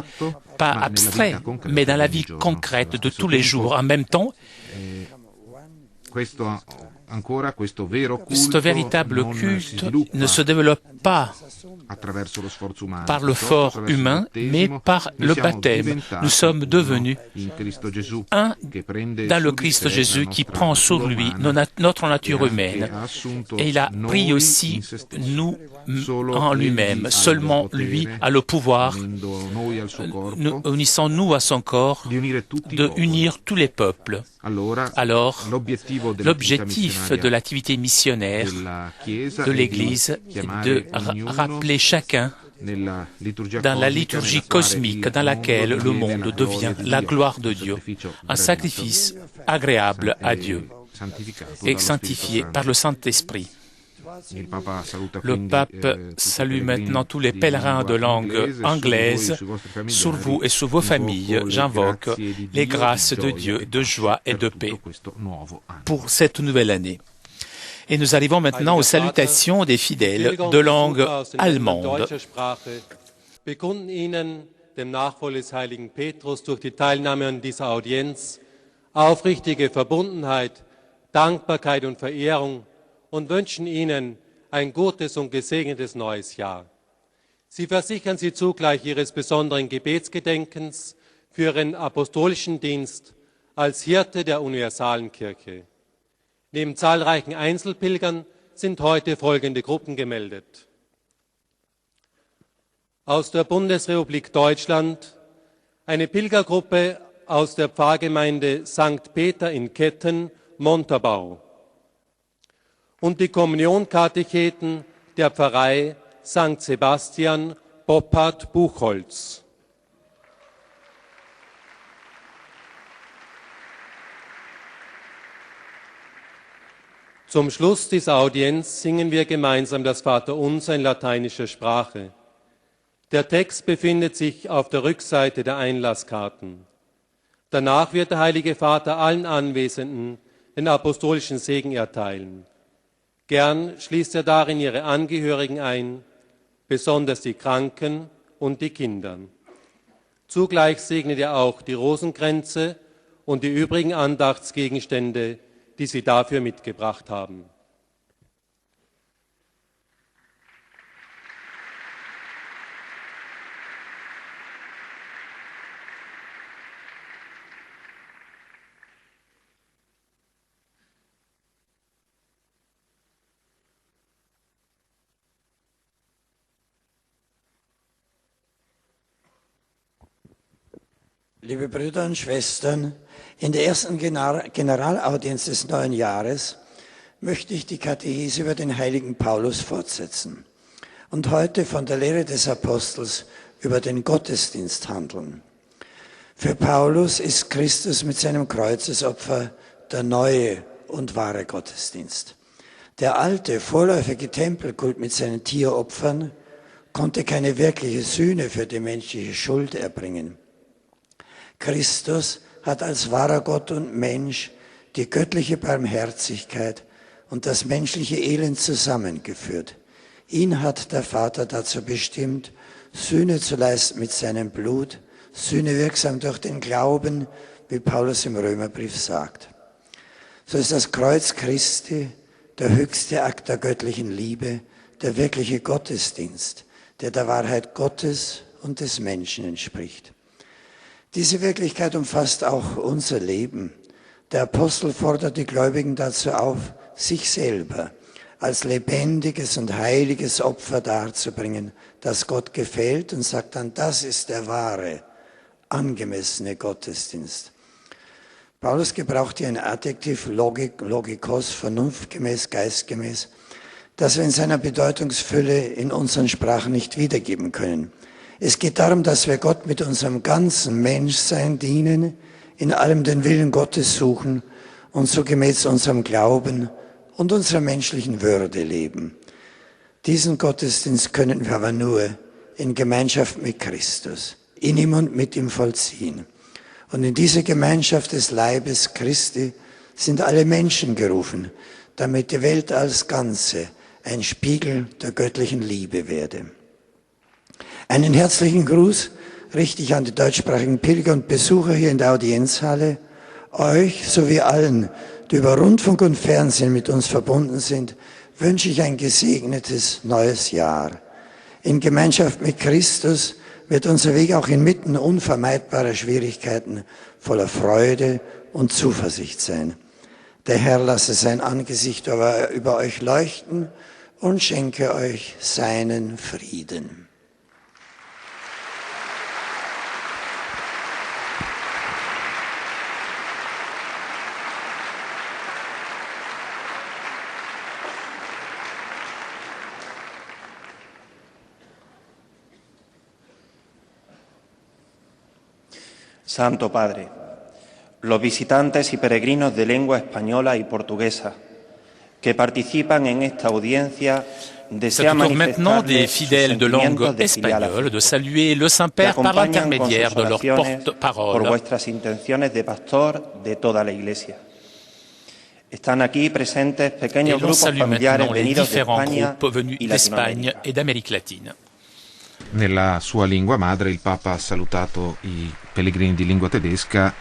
pas abstrait, mais dans la vie concrète de tous les jours. En même temps, ce véritable culte ne se développe pas par le fort humain, mais par le baptême. Nous sommes devenus un dans le Christ Jésus qui prend sur lui notre nature humaine. Et il a pris aussi nous en lui-même. Seulement lui a le pouvoir, unissons-nous à son corps, de unir tous les peuples. Alors, l'objectif de l'activité missionnaire de l'Église est de rappeler chacun dans la liturgie cosmique dans laquelle le monde devient la gloire de Dieu, un sacrifice agréable à Dieu et sanctifié par le Saint-Esprit. Le pape salue maintenant tous les pèlerins de langue anglaise. Sur vous et sur vos familles, j'invoque les grâces de Dieu, de joie et de paix pour cette nouvelle année. Et nous arrivons maintenant aux salutations des fidèles de langue allemande. Bekunden Ihnen, dem Nachfolger des heiligen Petrus, durch die Teilnahme an dieser Audienz, aufrichtige Verbundenheit, Dankbarkeit und Verehrung und wünschen Ihnen ein gutes und gesegnetes neues Jahr. Sie versichern Sie zugleich Ihres besonderen Gebetsgedenkens für Ihren apostolischen Dienst als Hirte der universalen Kirche. Neben zahlreichen Einzelpilgern sind heute folgende Gruppen gemeldet. Aus der Bundesrepublik Deutschland eine Pilgergruppe aus der Pfarrgemeinde St. Peter in Ketten, Montabaur. Und die Kommunionkatecheten der Pfarrei St. Sebastian, Boppard, Buchholz. Zum Schluss dieser Audienz singen wir gemeinsam das Vaterunser in lateinischer Sprache. Der Text befindet sich auf der Rückseite der Einlasskarten. Danach wird der Heilige Vater allen Anwesenden den apostolischen Segen erteilen. Gern schließt er darin ihre Angehörigen ein, besonders die Kranken und die Kinder. Zugleich segnet er auch die Rosenkränze und die übrigen Andachtsgegenstände, die sie dafür mitgebracht haben. Liebe Brüder und Schwestern, in der ersten Generalaudienz des neuen Jahres möchte ich die Katechese über den heiligen Paulus fortsetzen und heute von der Lehre des Apostels über den Gottesdienst handeln. Für Paulus ist Christus mit seinem Kreuzesopfer der neue und wahre Gottesdienst. Der alte, vorläufige Tempelkult mit seinen Tieropfern konnte keine wirkliche Sühne für die menschliche Schuld erbringen. Christus hat als wahrer Gott und Mensch die göttliche Barmherzigkeit und das menschliche Elend zusammengeführt. Ihn hat der Vater dazu bestimmt, Sühne zu leisten mit seinem Blut, Sühne wirksam durch den Glauben, wie Paulus im Römerbrief sagt. So ist das Kreuz Christi der höchste Akt der göttlichen Liebe, der wirkliche Gottesdienst, der der Wahrheit Gottes und des Menschen entspricht. Diese Wirklichkeit umfasst auch unser Leben. Der Apostel fordert die Gläubigen dazu auf, sich selber als lebendiges und heiliges Opfer darzubringen, das Gott gefällt, und sagt dann, das ist der wahre, angemessene Gottesdienst. Paulus gebraucht hier ein Adjektiv logikos, vernunftgemäß, geistgemäß, das wir in seiner Bedeutungsfülle in unseren Sprachen nicht wiedergeben können. Es geht darum, dass wir Gott mit unserem ganzen Menschsein dienen, in allem den Willen Gottes suchen und so gemäß unserem Glauben und unserer menschlichen Würde leben. Diesen Gottesdienst können wir aber nur in Gemeinschaft mit Christus, in ihm und mit ihm vollziehen. Und in diese Gemeinschaft des Leibes Christi sind alle Menschen gerufen, damit die Welt als Ganze ein Spiegel der göttlichen Liebe werde. Einen herzlichen Gruß richte ich an die deutschsprachigen Pilger und Besucher hier in der Audienzhalle, euch sowie allen, die über Rundfunk und Fernsehen mit uns verbunden sind, wünsche ich ein gesegnetes neues Jahr. In Gemeinschaft mit Christus wird unser Weg auch inmitten unvermeidbarer Schwierigkeiten voller Freude und Zuversicht sein. Der Herr lasse sein Angesicht über euch leuchten und schenke euch seinen Frieden. Santo Padre, los visitantes y peregrinos de lengua española y portuguesa que participan en esta audiencia desean maintenant des manifestarles sus fidèles de langue sentimientos de filial espagnole de afecto. saluer le Le Saint-Père par acompañan con l'intermédiaire sus de leur oraciones por porte-parole. vuestras intenciones de pastor de toda la Iglesia. Están aquí presentes Et pequeños l'on grupos salue familiares maintenant les venidos de différents España groupes venus y d'Espagne Latinoamérica. et d'Amérique latine. Nella sua lingua madre il Papa ha salutato i pellegrini di lingua tedesca,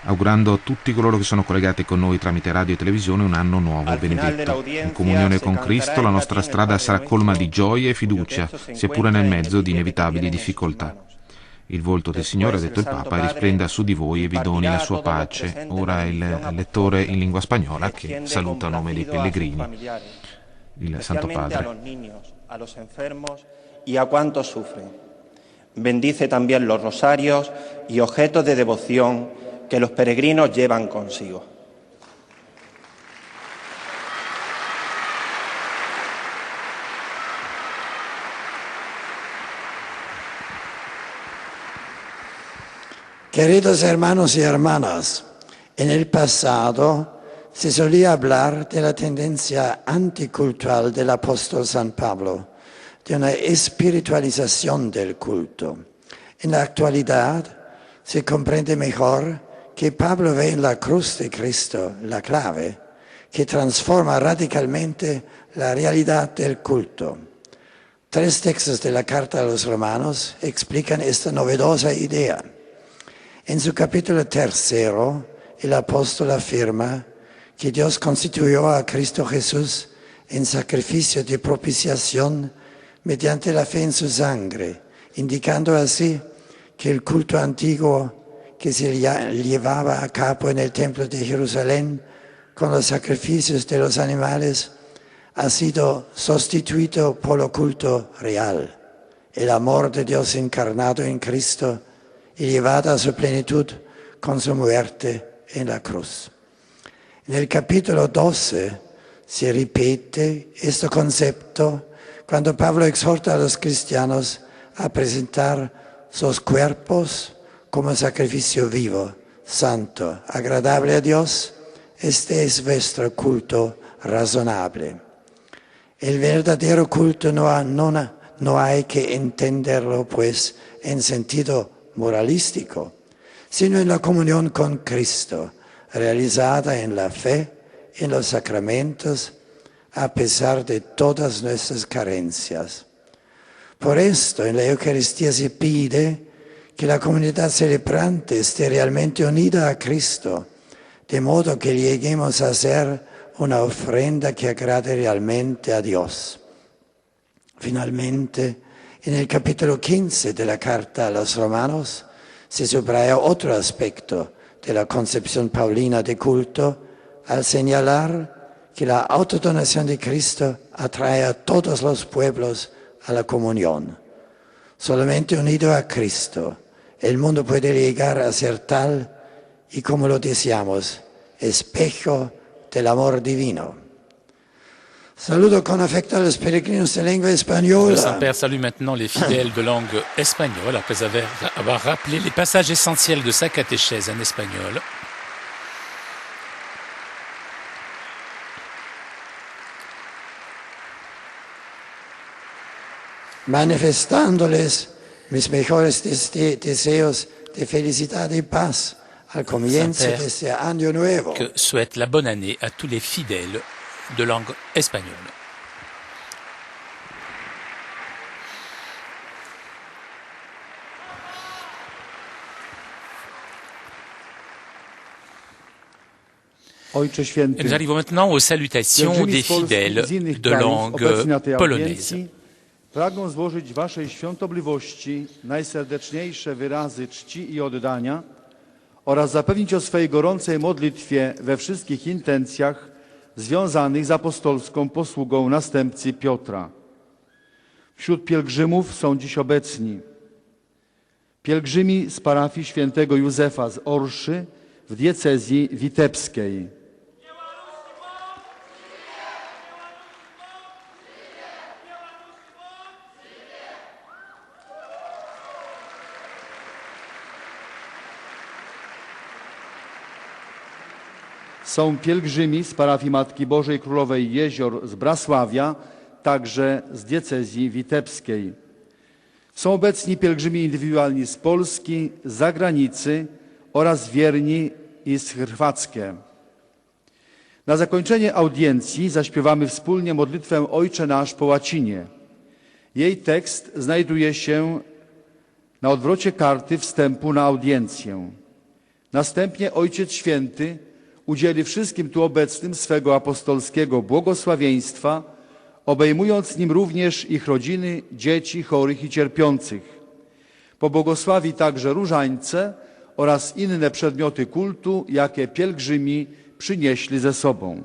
augurando a tutti coloro che sono collegati con noi tramite radio e televisione un anno nuovo benedetto. In comunione con Cristo la nostra strada sarà colma di gioia e fiducia, sia pure nel mezzo di inevitabili difficoltà. Il volto del Signore, ha detto il Papa, risplenda su di voi e vi doni la sua pace. Ora il lettore in lingua spagnola che saluta a nome dei pellegrini il Santo Padre. Y a cuantos sufren. Bendice también los rosarios y objetos de devoción que los peregrinos llevan consigo. Queridos hermanos y hermanas, en el pasado se solía hablar de la tendencia anticultural del apóstol San Pablo, de una espiritualización del culto. En la actualidad se comprende mejor que Pablo ve en la cruz de Cristo la clave que transforma radicalmente la realidad del culto. 3 textos de la Carta a los Romanos explican esta novedosa idea. En su capítulo 3, el apóstol afirma que Dios constituyó a Cristo Jesús en sacrificio de propiciación mediante la fe en su sangre, indicando así que el culto antiguo que se llevaba a cabo en el templo de Jerusalén con los sacrificios de los animales ha sido sustituido por el culto real, el amor de Dios encarnado en Cristo y llevado a su plenitud con su muerte en la cruz. En el capítulo 12 se repite este concepto cuando Pablo exhorta a los cristianos a presentar sus cuerpos como sacrificio vivo, santo, agradable a Dios. Este es vuestro culto razonable. El verdadero culto no hay que entenderlo, pues, en sentido moralístico, sino en la comunión con Cristo, realizada en la fe, en los sacramentos, a pesar de todas nuestras carencias. Por esto, en la Eucaristía se pide que la comunidad celebrante esté realmente unida a Cristo, de modo que lleguemos a ser una ofrenda que agrade realmente a Dios. Finalmente, en el capítulo 15 de la Carta a los Romanos se subraya otro aspecto de la concepción paulina de culto al señalar que la autodonación de Cristo atrae a todos los pueblos a la comunión. Solamente unido a Cristo, el mundo puede llegar a ser tal y, como lo decíamos, espejo del amor divino. Saludo con afecto a los peregrinos de lengua española. Le Saint-Père salue maintenant les fidèles de langue espagnole après avoir rappelé les passages essentiels de sa catéchèse en espagnol. Manifestándoles mis mejores deseos de felicidad y paz al comienzo de este año nuevo. Que souhaite la bonne année à tous les fidèles de langue espagnole. Et nous arrivons maintenant aux salutations des fidèles de langue polonaise. Pragnę złożyć waszej świątobliwości najserdeczniejsze wyrazy czci i oddania oraz zapewnić o swej gorącej modlitwie we wszystkich intencjach związanych z apostolską posługą następcy Piotra. Wśród pielgrzymów są dziś obecni pielgrzymi z parafii świętego Józefa z Orszy w diecezji witebskiej. Są pielgrzymi z parafii Matki Bożej Królowej Jezior z Brasławia, także z diecezji witebskiej. Są obecni pielgrzymi indywidualni z Polski, z zagranicy oraz wierni i z Chorwackie. Na zakończenie audiencji zaśpiewamy wspólnie modlitwę Ojcze Nasz po łacinie. Jej tekst znajduje się na odwrocie karty wstępu na audiencję. Następnie Ojciec Święty udzieli wszystkim tu obecnym swego apostolskiego błogosławieństwa, obejmując nim również ich rodziny, dzieci, chorych i cierpiących. Pobłogosławi także różańce oraz inne przedmioty kultu, jakie pielgrzymi przynieśli ze sobą.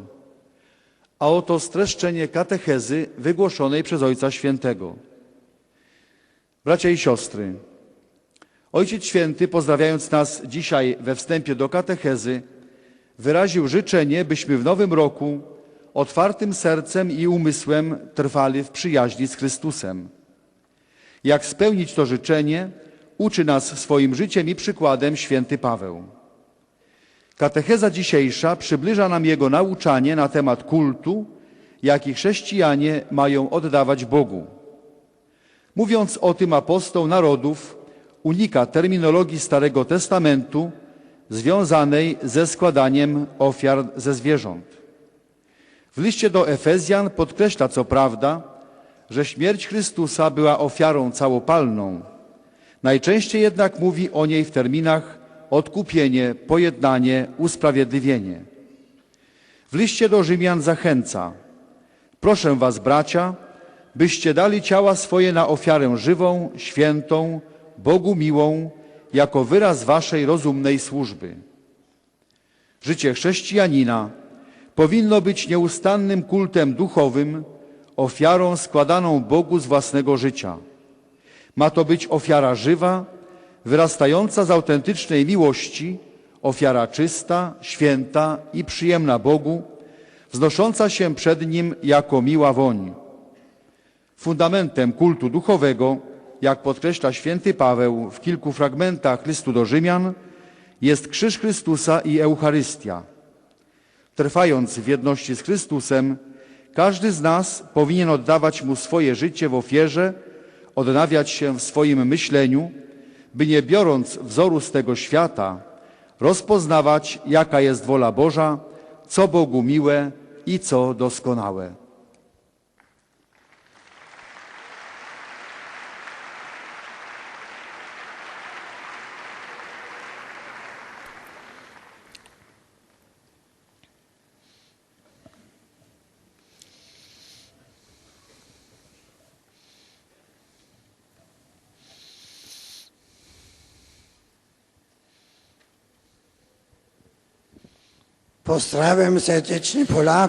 A oto streszczenie katechezy wygłoszonej przez Ojca Świętego. Bracia i siostry, Ojciec Święty, pozdrawiając nas dzisiaj we wstępie do katechezy, wyraził życzenie, byśmy w nowym roku otwartym sercem i umysłem trwali w przyjaźni z Chrystusem. Jak spełnić to życzenie, uczy nas swoim życiem i przykładem święty Paweł. Katecheza dzisiejsza przybliża nam jego nauczanie na temat kultu, jaki chrześcijanie mają oddawać Bogu. Mówiąc o tym, apostoł narodów unika terminologii Starego Testamentu związanej ze składaniem ofiar ze zwierząt. W liście do Efezjan podkreśla co prawda, że śmierć Chrystusa była ofiarą całopalną. Najczęściej jednak mówi o niej w terminach odkupienie, pojednanie, usprawiedliwienie. W liście do Rzymian zachęca: proszę was, bracia, byście dali ciała swoje na ofiarę żywą, świętą, Bogu miłą, jako wyraz waszej rozumnej służby. Życie chrześcijanina powinno być nieustannym kultem duchowym, ofiarą składaną Bogu z własnego życia. Ma to być ofiara żywa, wyrastająca z autentycznej miłości, ofiara czysta, święta i przyjemna Bogu, wznosząca się przed Nim jako miła woń. Fundamentem kultu duchowego, jak podkreśla święty Paweł w kilku fragmentach listu do Rzymian, jest krzyż Chrystusa i Eucharystia. Trwając w jedności z Chrystusem, każdy z nas powinien oddawać Mu swoje życie w ofierze, odnawiać się w swoim myśleniu, by nie biorąc wzoru z tego świata, rozpoznawać, jaka jest wola Boża, co Bogu miłe i co doskonałe.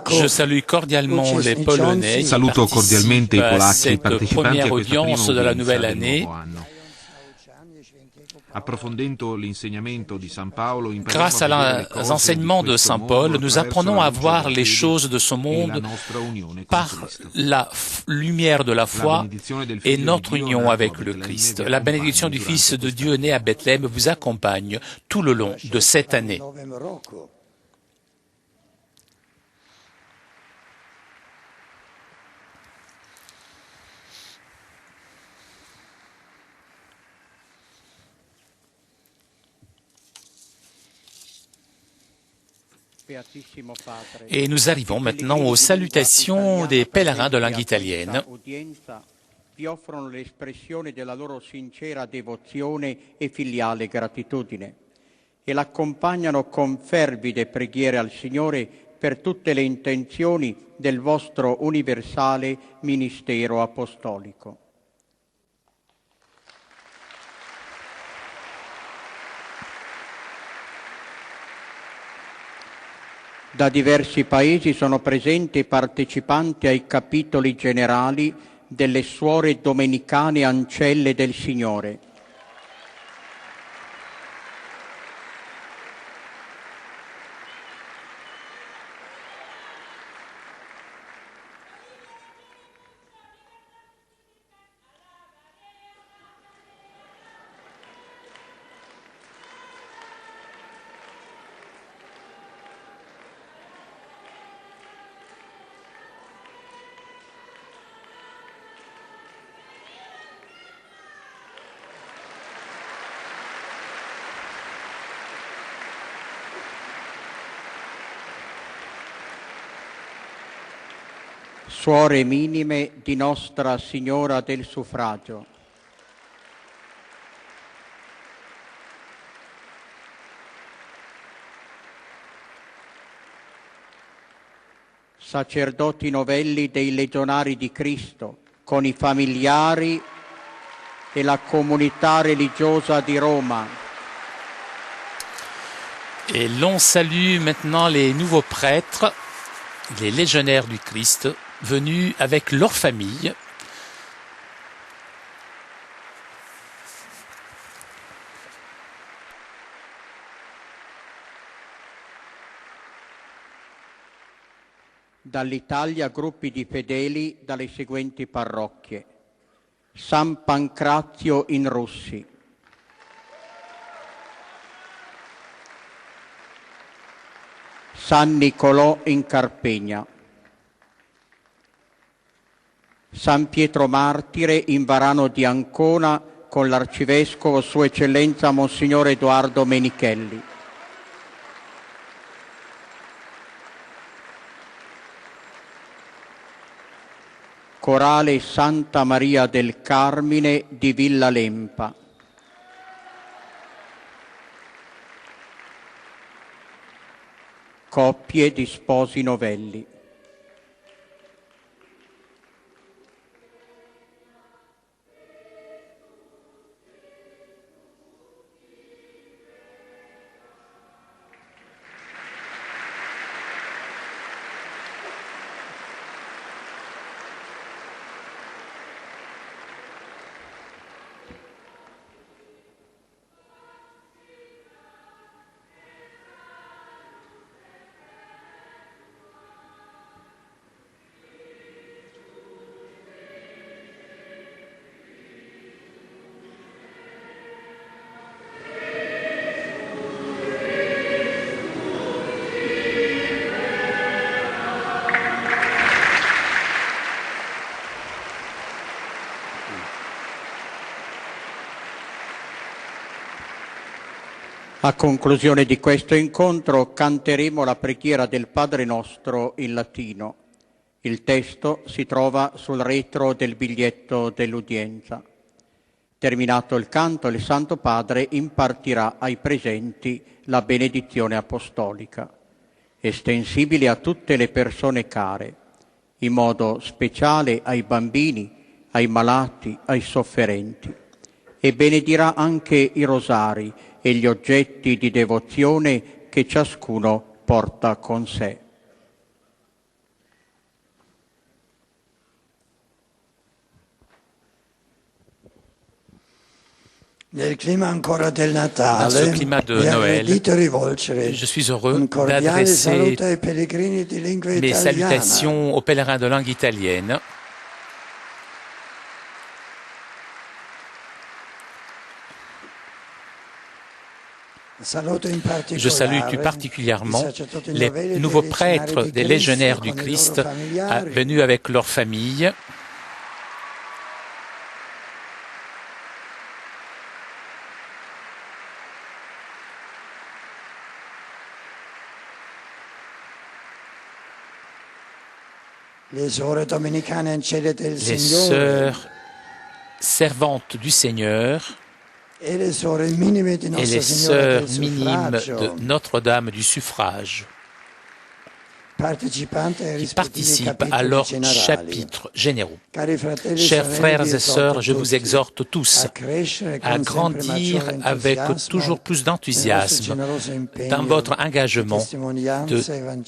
Je salue cordialement les Polonais qui participent à cette première audience de la nouvelle année. Grâce aux enseignements de Saint Paul, nous apprenons à voir les choses de ce monde par la lumière de la foi et notre union avec le Christ. La bénédiction du Fils de Dieu né à Bethléem vous accompagne tout le long de cette année. Et nous arrivons maintenant aux salutations des pèlerins de langue italienne. Vi offrono l'espressione della loro sincera devozione e filiale gratitudine e l'accompagnano con fervide preghiere al Signore per tutte le intenzioni del vostro universale ministero apostolico. Da diversi paesi sono presenti partecipanti ai capitoli generali delle suore domenicane ancelle del Signore. Suore minime di Nostra Signora del Suffragio. Sacerdoti novelli dei Legionari di Cristo, con i familiari e la comunità religiosa di Roma. Et l'on salue maintenant les nouveaux prêtres, les légionnaires du Christ, venus avec leur famille. Dall'Italia gruppi di fedeli dalle seguenti parrocchie: San Pancrazio in Russi, San Nicolò in Carpegna, San Pietro Martire in Varano di Ancona con l'Arcivescovo Sua Eccellenza Monsignore Edoardo Menichelli, Corale Santa Maria del Carmine di Villa Lempa, coppie di sposi novelli. A conclusione di questo incontro canteremo la preghiera del Padre Nostro in latino. Il testo si trova sul retro del biglietto dell'udienza. Terminato il canto, il Santo Padre impartirà ai presenti la benedizione apostolica, estensibile a tutte le persone care, in modo speciale ai bambini, ai malati, ai sofferenti, e benedirà anche i rosari e gli oggetti di devozione che ciascuno porta con sé. Dans ce climat de Noël, je suis heureux d'adresser mes salutations aux pèlerins de langue italienne. Je salue tout particulièrement les nouveaux prêtres des légionnaires du Christ venus avec leurs familles. Les sœurs servantes du Seigneur et les sœurs minimes de Notre-Dame du Suffrage qui participent à leurs chapitres généraux. Chers frères et sœurs, je vous exhorte tous à grandir avec toujours plus d'enthousiasme dans votre engagement de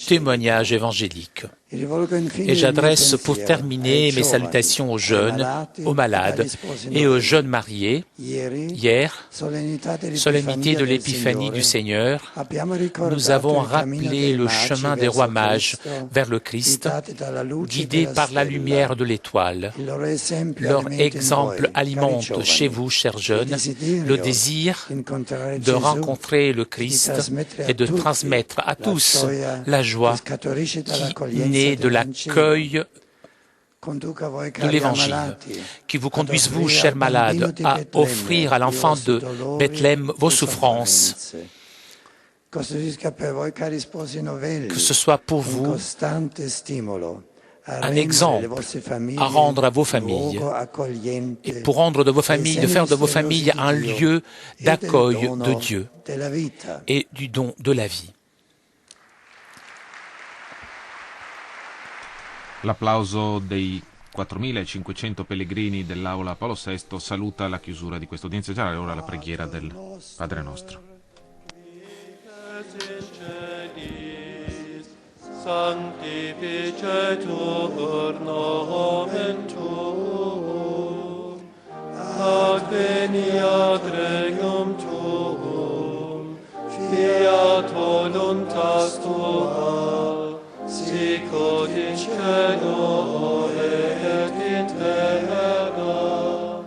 témoignage évangélique. Et j'adresse pour terminer mes salutations aux jeunes, aux malades et aux jeunes mariés. Hier, solennité de l'Épiphanie du Seigneur, nous avons rappelé le chemin des rois mages vers le Christ, guidés par la lumière de l'étoile. Leur exemple alimente chez vous, chers jeunes, le désir de rencontrer le Christ et de transmettre à tous la joie qui naît de l'accueil de l'Évangile, qui vous conduise, vous, chers malades, à offrir à l'enfant de Bethléem vos souffrances, que ce soit pour vous un exemple à rendre à vos familles et pour rendre de vos familles, de faire de vos familles un lieu d'accueil de Dieu et du don de la vie. L'applauso dei 4.500 pellegrini dell'Aula Paolo VI saluta la chiusura di questa udienza generale. Ora la preghiera del Padre Nostro. Sanctificetur nomen tuum, adveniat regnum tuum, fiat voluntas tua, sicut in cielo et in terra,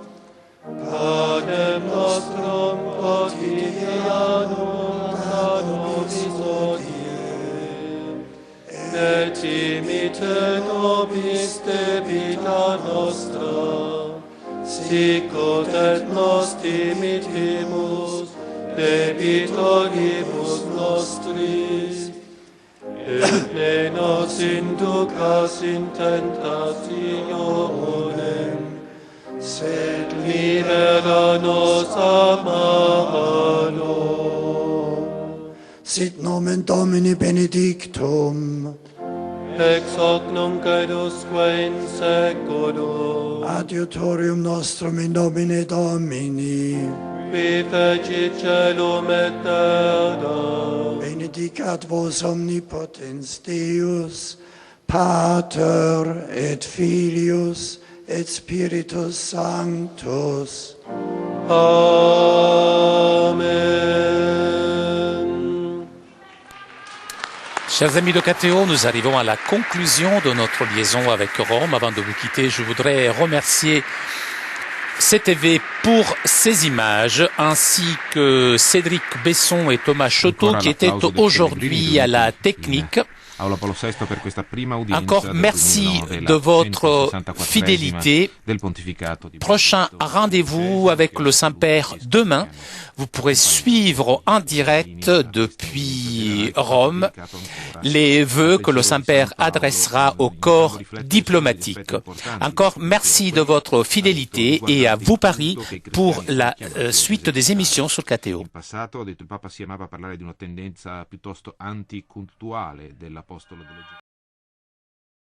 panem nostrum quotidianum da nobis hodie, et imite nobis debita nostra, sicut et nos dimittimus debitoribus nostris, et ne nos inducas in tentationem, sed libera nos a malo. Sit nomen Domini benedictum, Ex hoc nunc edusque in seculum, adiutorium nostrum in nomine Domini, qui fecit celum et terra, benedicat vos omnipotens Deus, Pater et Filius et Spiritus Sanctus. Amen. Chers amis de KTO, nous arrivons à la conclusion de notre liaison avec Rome. Avant de vous quitter, je voudrais remercier CTV pour ces images, ainsi que Cédric Besson et Thomas Choteau qui étaient aujourd'hui à la technique. Encore merci de votre fidélité. Prochain rendez-vous avec le Saint-Père demain. Vous pourrez suivre en direct depuis Rome les vœux que le Saint-Père adressera au corps diplomatique. Encore merci de votre fidélité et à vous Paris pour la suite des émissions sur KTO. Il Papa si amava parlare di una tendenza piuttosto anticultuale dell'Apostolo delle